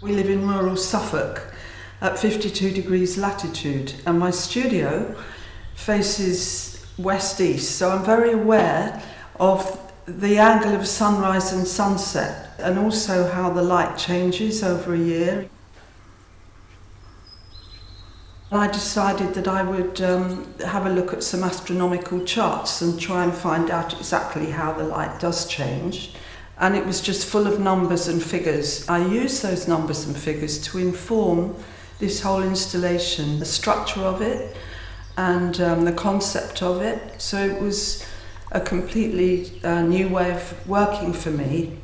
We live in rural Suffolk at 52 degrees latitude, and my studio faces west-east, so I'm very aware of the angle of sunrise and sunset, and also how the light changes over a year. I decided that I would have a look at some astronomical charts and try and find out exactly how the light does change. And it was just full of numbers and figures. I used those numbers and figures to inform this whole installation, the structure of it and the concept of it. So it was a completely new way of working for me.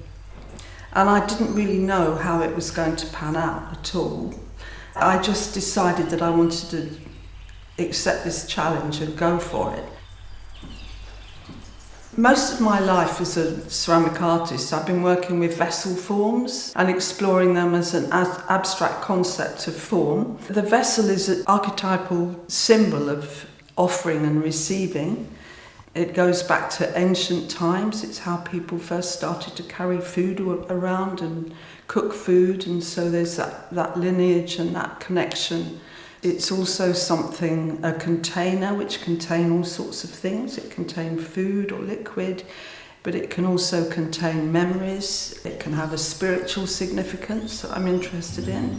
And I didn't really know how it was going to pan out at all. I just decided that I wanted to accept this challenge and go for it. Most of my life as a ceramic artist, I've been working with vessel forms and exploring them as an abstract concept of form. The vessel is an archetypal symbol of offering and receiving. It goes back to ancient times. It's how people first started to carry food around and cook food, and so there's that lineage and that connection. It's also something, a container which contain all sorts of things. It can contain food or liquid, but it can also contain memories. It can have a spiritual significance that I'm interested in.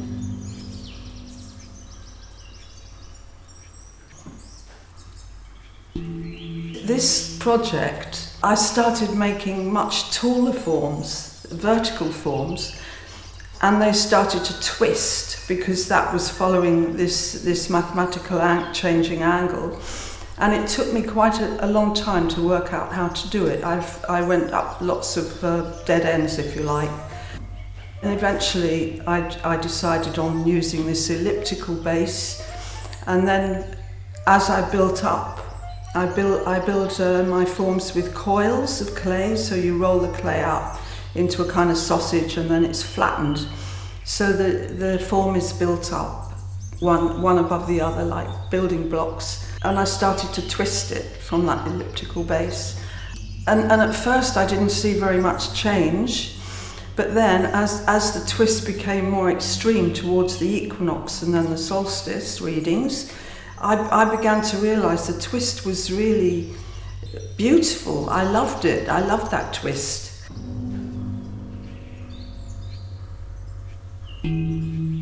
This project, I started making much taller forms, vertical forms, and they started to twist because that was following this mathematical changing angle. And it took me quite a long time to work out how to do it. I went up lots of dead ends, if you like. And eventually I decided on using this elliptical base. And then as I built up, I build my forms with coils of clay. So you roll the clay out into a kind of sausage and then it's flattened. So the form is built up, one above the other, like building blocks. And I started to twist it from that elliptical base. And at first I didn't see very much change, but then as the twist became more extreme towards the equinox and then the solstice readings, I began to realise the twist was really beautiful. I loved it. I loved that twist.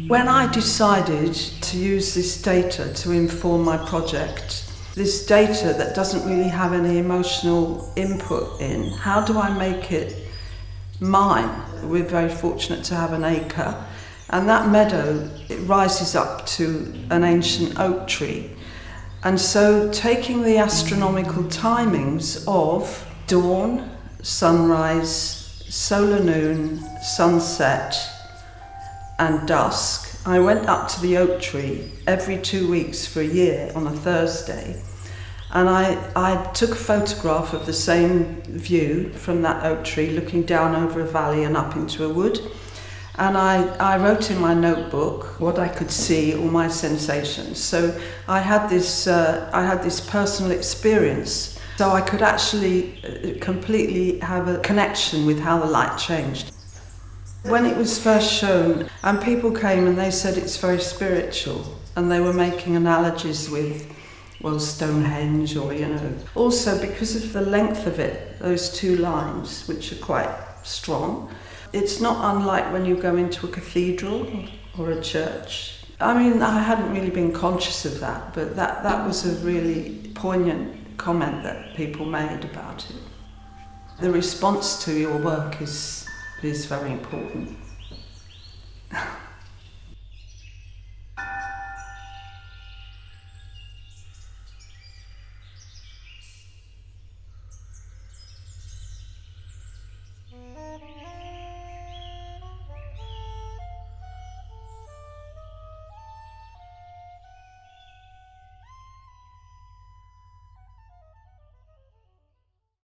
When I decided to use this data to inform my project, this data that doesn't really have any emotional input in, how do I make it mine? We're very fortunate to have an acre, and that meadow, it rises up to an ancient oak tree. And so taking the astronomical timings of dawn, sunrise, solar noon, sunset, and dusk, I went up to the oak tree every 2 weeks for a year on a Thursday, and I took a photograph of the same view from that oak tree looking down over a valley and up into a wood, and I wrote in my notebook what I could see, all my sensations. So I had this personal experience, so I could actually completely have a connection with how the light changed. When it was first shown, and people came and they said it's very spiritual, and they were making analogies with, well, Stonehenge, or, also because of the length of it, those two lines, which are quite strong. It's not unlike when you go into a cathedral or a church. I mean, I hadn't really been conscious of that, but that was a really poignant comment that people made about it. The response to your work is very important.